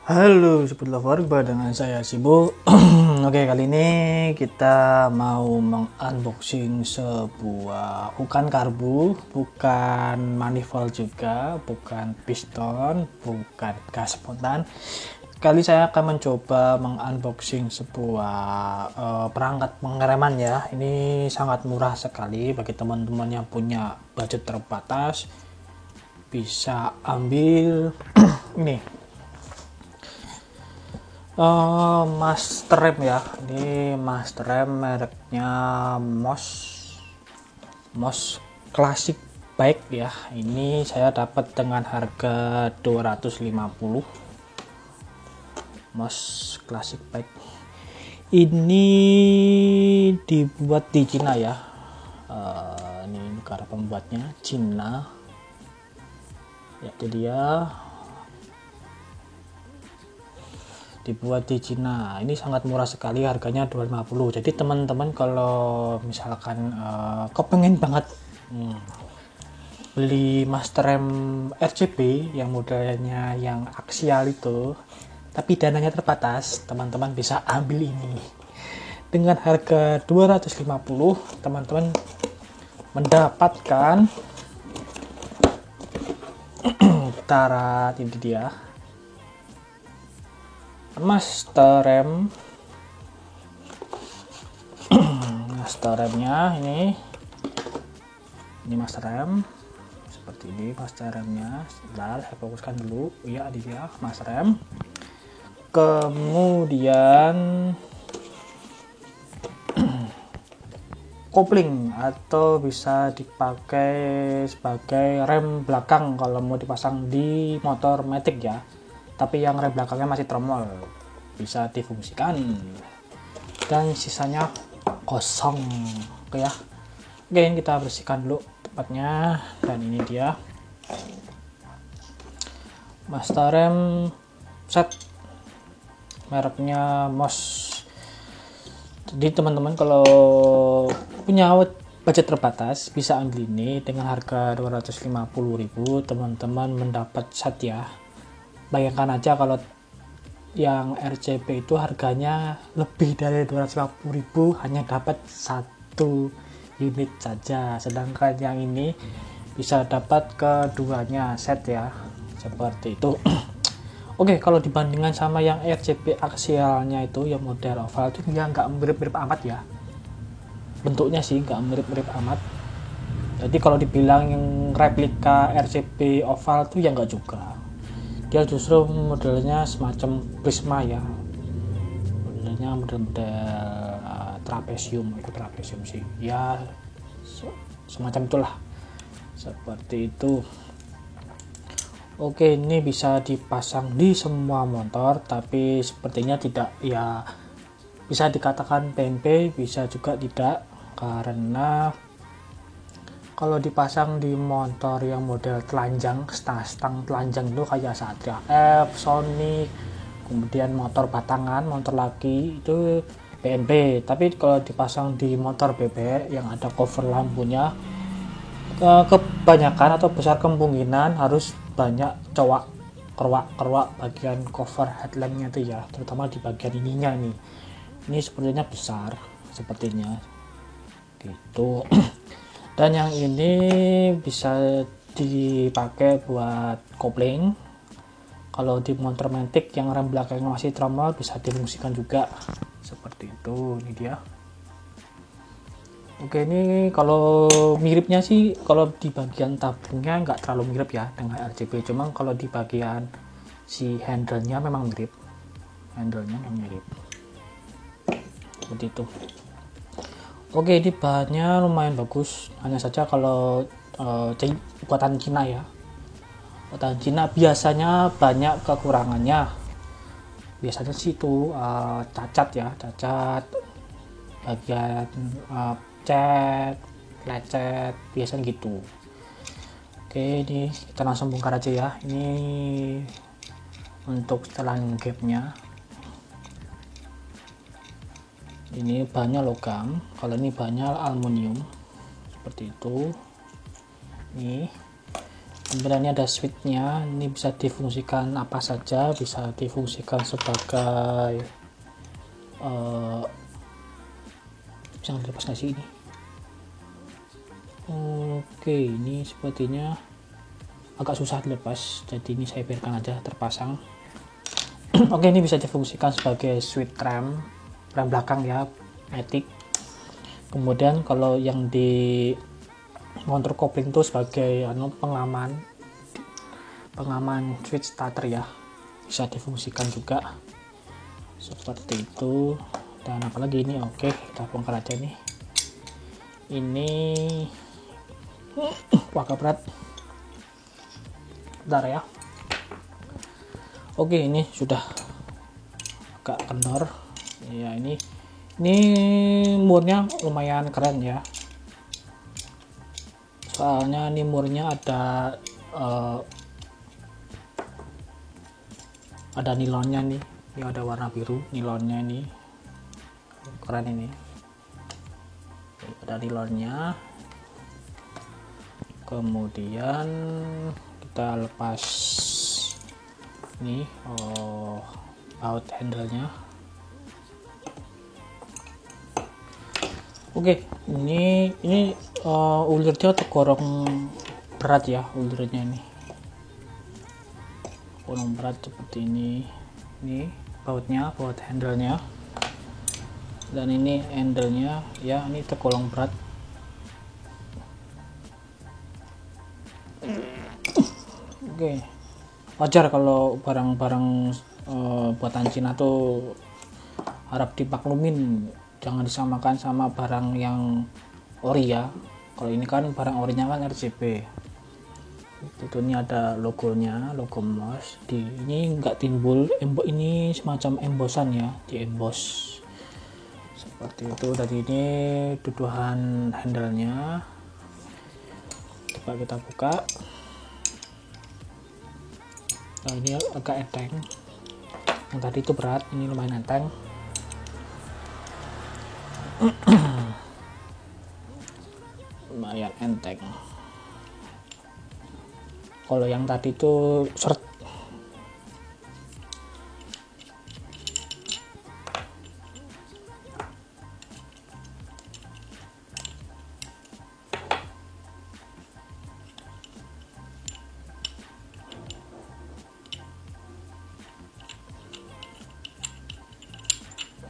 Halo Sobat Lover, dengan saya Sibo. Oke, kali ini kita mau mengunboxing sebuah bukan karbu, bukan manifold juga, bukan piston, bukan gas spontan. Kali saya akan mencoba mengunboxing sebuah perangkat pengereman ya. Ini sangat murah sekali bagi teman-teman yang punya budget terbatas. Bisa ambil ini. Master Rem ya, ini Master Rem mereknya Moss Classic Bike ya. Ini saya dapat dengan harga 250. Moss Classic Bike ini dibuat di Cina ya. Ini negara pembuatnya Cina ya, itu dia, dibuat di Cina. Ini sangat murah sekali, harganya 250. Jadi teman-teman kalau misalkan kepengen banget beli Master Rem RCP yang modelnya yang aksial itu, tapi dananya terbatas, teman-teman bisa ambil ini. Dengan harga 250, teman-teman mendapatkan tarat ini dia, Master Rem. Master remnya ini Master Rem seperti ini. Master remnya, sebentar saya fokuskan dulu ya, di dia Master Rem. Kemudian kopling atau bisa dipakai sebagai rem belakang kalau mau dipasang di motor matic ya, tapi yang rem belakangnya masih tromol, bisa difungsikan. Dan sisanya kosong. Oke ya, oke, ini kita bersihkan dulu tempatnya. Dan ini dia Master Rem set mereknya Moss. Jadi teman-teman kalau punya budget terbatas bisa ambil ini. Dengan harga 250.000 teman-teman mendapat set ya. Bayangkan aja kalau yang RCP itu harganya lebih dari 250.000, hanya dapat satu unit saja, sedangkan yang ini bisa dapat keduanya set ya, seperti itu. Oke, kalau dibandingkan sama yang RCP aksialnya itu yang model oval itu ya nggak mirip-mirip amat ya, bentuknya sih nggak mirip-mirip amat. Jadi kalau dibilang yang replika RCP oval itu ya nggak juga. Dia justru modelnya semacam prisma ya, modelnya model-model trapesium, itu trapesium sih ya, semacam itulah, seperti itu. Oke, ini bisa dipasang di semua motor, tapi sepertinya tidak ya, bisa dikatakan PNP, bisa juga tidak, karena kalau dipasang di motor yang model telanjang, stang telanjang itu kayak Satria F, Sonic, kemudian motor batangan, motor laki itu PNP. Tapi kalau dipasang di motor bebek yang ada cover lampunya, kebanyakan atau besar kemungkinan harus banyak kerwak bagian cover headlampnya itu ya, terutama di bagian ininya nih. Ini sepertinya besar, sepertinya gitu. Dan yang ini bisa dipakai buat kopling. Kalau di motor matic yang rem belakangnya masih tromol bisa difungsikan juga, seperti itu. Ini dia. Oke, ini kalau miripnya sih, kalau di bagian tabungnya nggak terlalu mirip ya dengan RCP, cuma kalau di bagian si handle-nya memang mirip, seperti itu. Oke, ini bahannya lumayan bagus, hanya saja kalau buatan Cina ya, buatan Cina biasanya banyak kekurangannya. Biasanya sih itu cacat bagian cat, lecet, biasanya gitu. Oke, ini kita langsung bongkar aja ya. Ini untuk setelan gapnya, ini bahannya logam, kalau ini bahannya aluminium, seperti itu. Nih Kemudian ini ada switchnya, ini bisa difungsikan apa saja, bisa difungsikan sebagai bisa dilepas nggak sih ini. Oke, ini sepertinya agak susah dilepas, jadi ini saya biarkan aja terpasang. Oke, ini bisa difungsikan sebagai switch rem belakang ya, matic. Kemudian kalau yang di motor kopling itu sebagai pengaman switch starter ya, bisa difungsikan juga seperti itu. Dan apalagi ini, oke kita bongkar aja nih. Ini agak berat, bentar ya. Oke, ini sudah agak kendor ya. Ini murnya lumayan keren ya, soalnya ini murnya ada nilonnya nih. Ini ada warna biru nilonnya, ini keren. Ini ada nilonnya. Kemudian kita lepas nih out handle-nya. Oke, ini ulirnya tergolong berat ya, ulirnya ini tergolong berat seperti ini. Ini baut handle-nya, dan ini handle-nya ya, ini tergolong berat. Oke, wajar kalau barang-barang buatan Cina tuh harap dipaklumin, jangan disamakan sama barang yang ori ya. Kalau ini kan barang orinya kan RGB. Itu ini ada logonya, logo mouse. Ini nggak timbul ini semacam embosan ya, di emboss seperti itu. Dan ini duduhan handle-nya. Coba kita buka. Nah, ini agak enteng. Yang tadi itu berat, ini lumayan enteng. Lumayan enteng. Kalau yang tadi itu seret.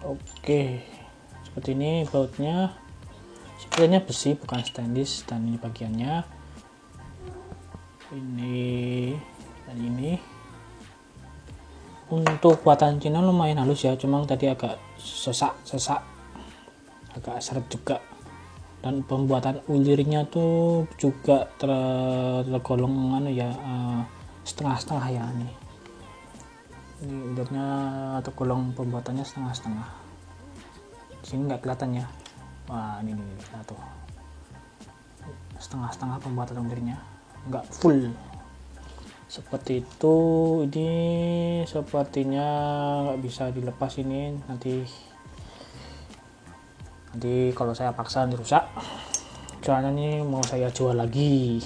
Oke, seperti ini bautnya. Sebenarnya besi bukan stainless, dan ini bagiannya. Ini dan ini untuk buatan Cina lumayan halus ya, cuma tadi agak sesak, agak seret juga. Dan pembuatan ulirnya tuh juga tergolong ya, setengah-setengah ya. Ini ulirnya tergolong pembuatannya setengah-setengah. Di sini nggak kelihatan ya. Wah, ini tuh setengah-setengah pembuatan ulirnya, nggak full seperti itu. Ini sepertinya nggak bisa dilepas ini, nanti kalau saya paksa dirusak, soalnya ini mau saya jual lagi.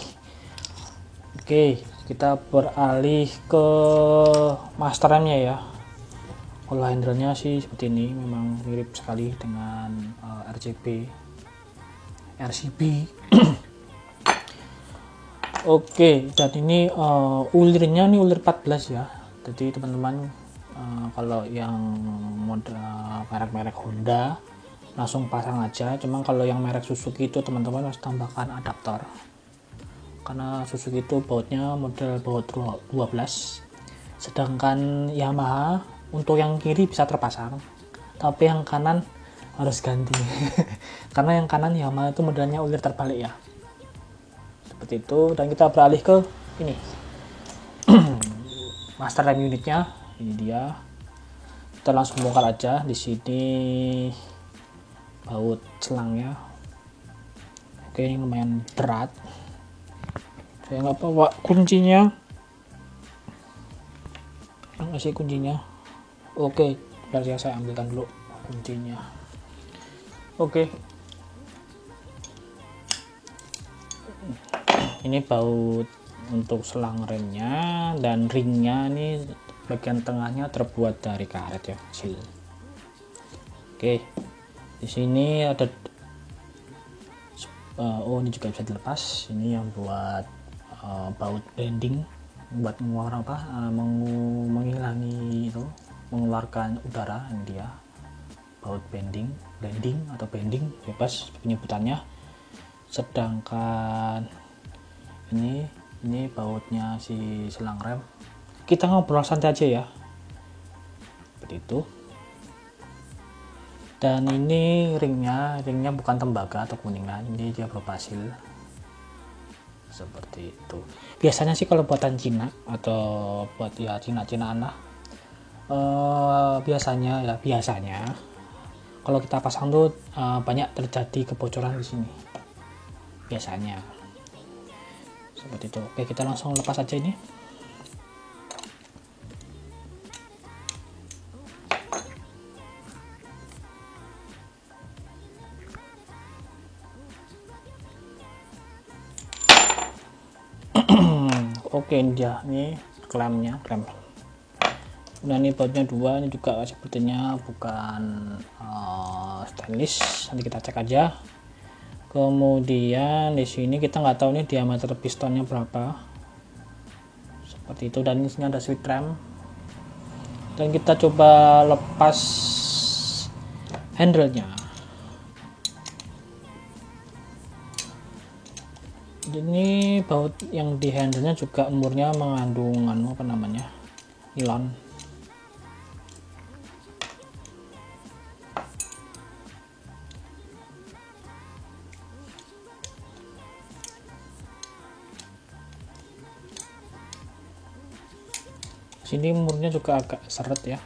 Oke, kita beralih ke master RAM-nya ya. Kalau handle-nya sih seperti ini, memang mirip sekali dengan RCB RCB. Oke, dan ini ulirnya nih ulir 14 ya. Jadi teman-teman kalau yang model merek-merek Honda langsung pasang aja. Cuma kalau yang merek Suzuki itu teman-teman harus tambahkan adaptor, karena Suzuki itu bautnya model baut 12, sedangkan Yamaha untuk yang kiri bisa terpasang, tapi yang kanan harus ganti. Karena yang kanan Yamaha itu modelnya ulir terbalik ya, seperti itu. Dan kita beralih ke ini. Master RAM unitnya, ini dia. Kita langsung bongkar aja. Di sini baut selangnya. Oke, ini lumayan berat, saya nggak bawa kuncinya, ngasih kuncinya. Oke, biar ya saya ambilkan dulu kuncinya. Oke, ini baut untuk selang remnya, dan ringnya ini bagian tengahnya terbuat dari karet ya, kecil. Oke, di sini ada oh ini juga bisa dilepas. Ini yang buat baut bending, buat menghilangi itu, mengeluarkan udara. Ini dia baut blending atau bending, bebas penyebutannya. Sedangkan ini bautnya si selang rem. Kita ngobrol santai aja ya, seperti itu. Dan ini ringnya bukan tembaga atau kuningan, ini dia berhasil seperti itu. Biasanya sih kalau buatan Cina atau buat ya Cina-Cinaan lah, biasanya kalau kita pasang tuh banyak terjadi kebocoran di sini biasanya, seperti itu. Oke, kita langsung lepas aja ini. Oke, ini dia, ini klemnya, nah ini bautnya 2, ini juga sepertinya bukan stainless. Nanti kita cek aja. Kemudian di sini kita nggak tahu nih diameter pistonnya berapa, seperti itu. Dan di sini ada switch rem, dan kita coba lepas handle-nya. Ini baut yang di handle-nya juga umurnya mengandung nilon. Sini umurnya juga agak seret ya.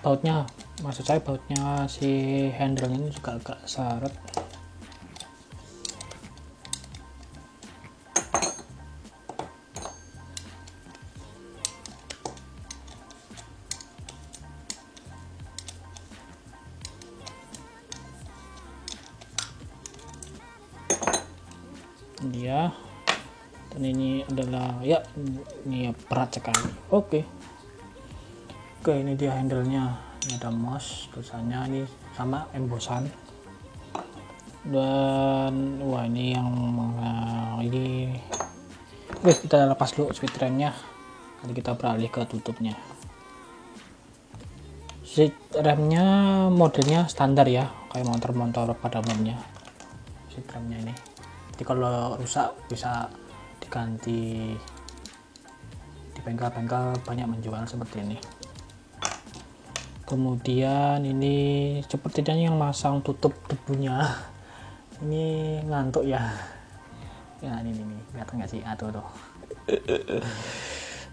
Bautnya, maksud saya bautnya si handle ini juga agak seret. Dia, dan ini adalah ya, ini berat sekali. Oke, ini dia handle-nya. Ini ada mouse tulisannya, ini sama embosan. Dan wah, ini yang ini. Oke, kita lepas dulu switch remnya, nanti kita beralih ke tutupnya. Switch remnya modelnya standar ya, kayak motor pada umumnya. Switch remnya ini, jadi kalau rusak bisa diganti di bengkel-bengkel, banyak menjual seperti ini. Kemudian ini sepertinya yang masang tutup debunya ini ngantuk ya. Ya ini lihat nggak sih, tuh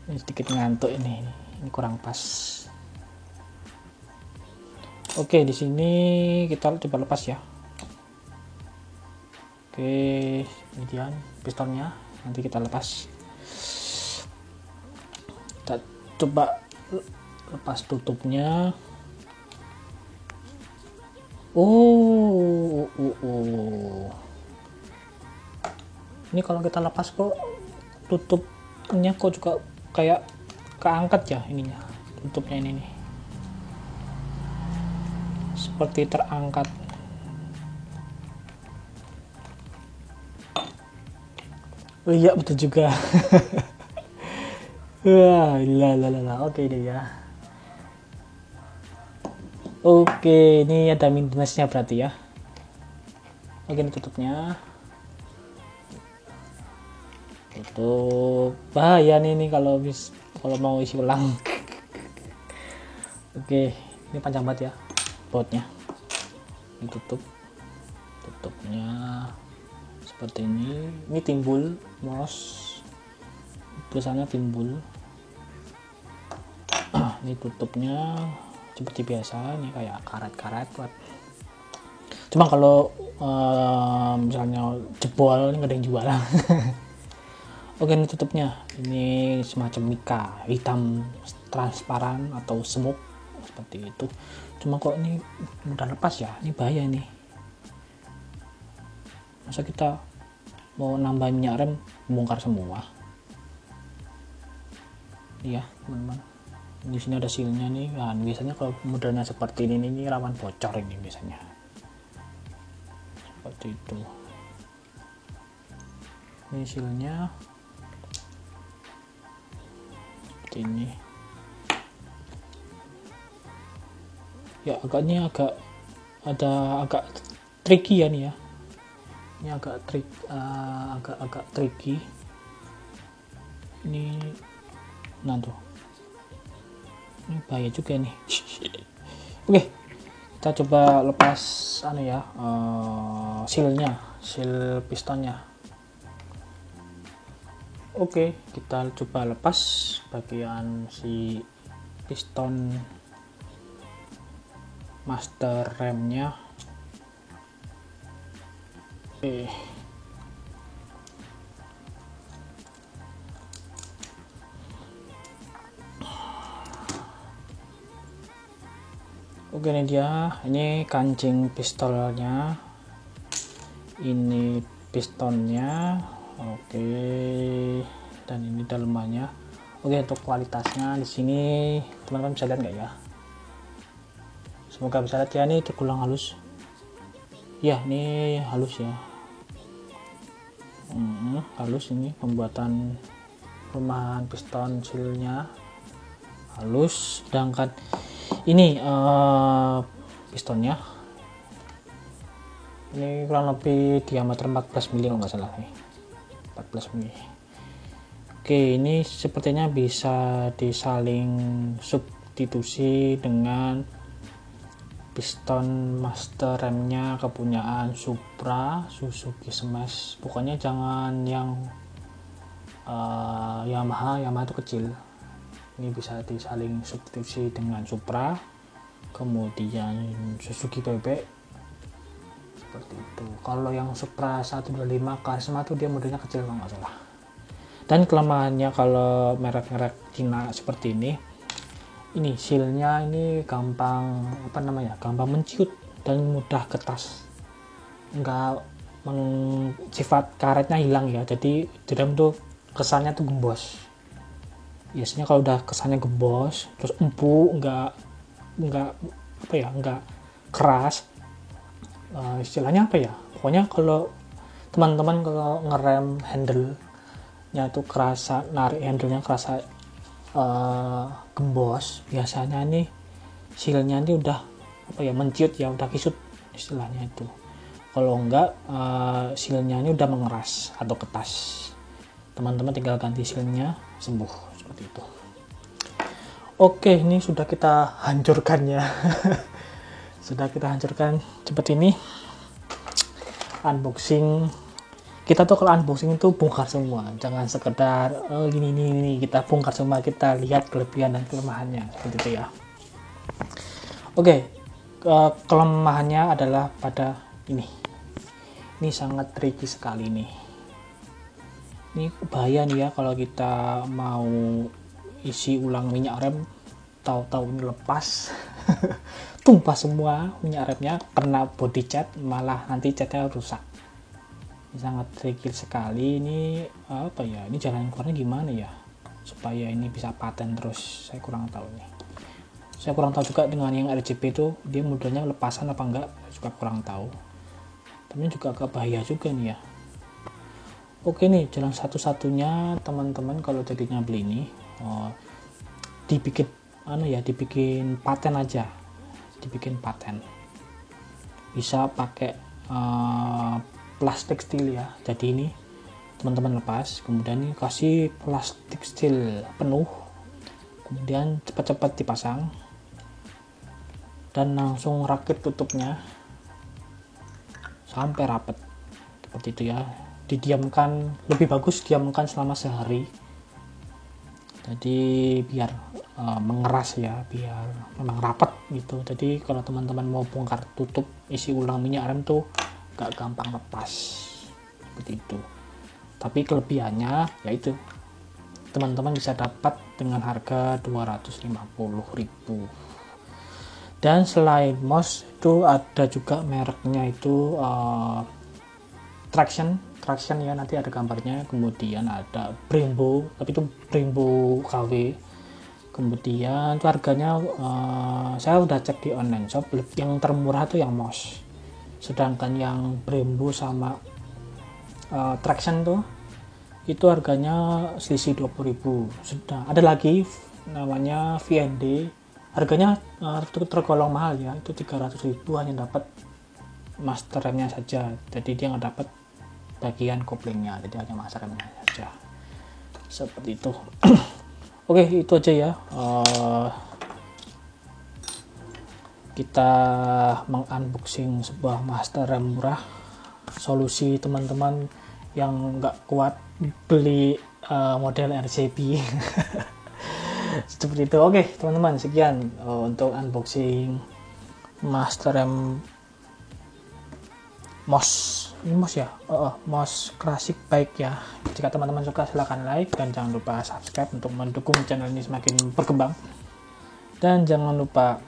ini sedikit ngantuk, ini kurang pas. Oke, di sini kita coba lepas ya. Oke, kemudian pistonnya nanti kita lepas. Kita coba lepas tutupnya. Ini kalau kita lepas kok tutupnya kok juga kayak keangkat ya, ininya, tutupnya ini nih seperti terangkat. Oh iya, betul juga. Wah, oke deh ya. Oke, ini ada minusnya berarti ya. Oke, ini tutupnya. Tutup. Bahaya nih kalau mau isi ulang. Oke, ini panjang banget ya bautnya. Ini tutupnya seperti ini. Ini timbul mouse, tulisannya timbul. Ini tutupnya seperti biasa, ini kayak karet-karet buat. Cuma kalau misalnya jebol, ini nggak ada yang jual. Oke, ini tutupnya, ini semacam mika hitam transparan atau smoke seperti itu. Cuma kok ini udah lepas ya, ini bahaya nih. Masa kita mau nambah minyak rem bongkar semua. Iya teman-teman, di sini ada sealnya nih. Nah, biasanya kalau modelnya seperti ini rawan bocor ini biasanya seperti itu. Ini sealnya seperti ini ya, agak tricky ya nih ya, ini agak tricky ini. Nah tuh, ini bahaya juga nih. Oke, kita coba lepas seal pistonnya. Oke, kita coba lepas bagian si piston master remnya. Oke, ini dia, ini kancing pistolnya, ini pistonnya. Oke, dan ini dalemannya. Oke, untuk kualitasnya di sini teman-teman bisa lihat nggak ya? Semoga bisa lihat ya, ini tergolong halus. Ya, ini halus ya. Halus, ini pembuatan rumahan piston sealnya halus. Sedangkan ini pistonnya ini kurang lebih diameter 14 mili kalau nggak salah nih, 14 mili. Oke, ini sepertinya bisa disaling substitusi dengan piston master remnya kepunyaan Supra, Suzuki Smash. Pokoknya jangan yang Yamaha itu kecil. Ini bisa disaling substitusi dengan Supra, kemudian Suzuki bebek seperti itu. Kalau yang Supra 125 Karisma tuh dia modelnya kecil kalau nggak salah. Dan kelemahannya kalau merek-merek Cina seperti ini sealnya ini gampang gampang menciut dan mudah ketas, sifat karetnya hilang ya, jadi di dalam tuh kesannya tuh gembos. Biasanya kalau udah kesannya gembos terus empuk, nggak keras, istilahnya pokoknya kalau teman-teman kalau ngerem handle-nya itu kerasa, narik handle-nya kerasa gembos, biasanya nih sealnya ini udah menciut ya, udah kisut istilahnya itu. Kalau enggak sealnya ini udah mengeras atau ketas, teman-teman tinggal ganti sealnya, sembuh seperti itu. Oke, ini sudah kita hancurkan ya. Sudah kita hancurkan seperti ini. Unboxing, kita tuh kalau unboxing itu bongkar semua, jangan sekedar gini, kita bongkar semua, kita lihat kelebihan dan kelemahannya seperti itu ya. Oke, kelemahannya adalah pada ini sangat tricky sekali nih. Ini bahaya nih ya kalau kita mau isi ulang minyak rem, tahu-tahu ini lepas. Tumpah semua minyak remnya, kena body cat, malah nanti catnya rusak. Sangat tricky sekali ini. Ini jalan keluarnya gimana ya supaya ini bisa paten terus, saya kurang tahu nih. Saya kurang tahu juga dengan yang RGB itu dia modelnya lepasan apa enggak, saya juga kurang tahu. Tapi juga agak bahaya juga nih ya. Oke, nih jalan satu-satunya teman-teman kalau jadinya beli ini dibikin paten aja, bisa pakai plastik steel ya. Jadi ini teman-teman lepas, kemudian ini kasih plastik steel penuh, kemudian cepat-cepat dipasang dan langsung rakit tutupnya sampai rapet seperti itu ya. Didiamkan, lebih bagus diamkan selama sehari, jadi biar mengeras ya, biar memang rapat gitu. Jadi kalau teman-teman mau bongkar tutup isi ulang minyak rem tuh gak gampang lepas seperti itu. Tapi kelebihannya yaitu teman-teman bisa dapat dengan harga 250.000. Dan selain MOS itu ada juga mereknya itu traction ya, nanti ada gambarnya. Kemudian ada Brembo, tapi itu Brembo KW. Kemudian itu harganya saya udah cek di online shop, yang termurah tuh yang MOS, sedangkan yang Brembo sama traction tuh itu harganya selisih 20.000. Sudah ada lagi namanya VND, harganya tergolong mahal ya, itu 300.000 hanya dapat master remnya saja, jadi dia nggak dapat bagian koplingnya, jadi hanya master remnya saja, seperti itu. Oke, itu aja ya, kita mengunboxing sebuah master rem murah, solusi teman-teman yang nggak kuat beli model RCB. Seperti itu. Oke teman-teman, sekian untuk unboxing master rem MOS. Ini MOS ya, MOS Classic Bike ya. Jika teman-teman suka silahkan like, dan jangan lupa subscribe untuk mendukung channel ini semakin berkembang. Dan jangan lupa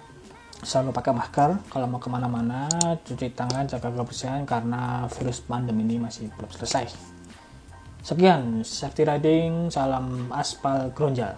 selalu pakai masker kalau mau kemana-mana, cuci tangan, jaga kebersihan karena virus pandemi ini masih belum selesai. Sekian, safety riding, salam aspal Gronjal.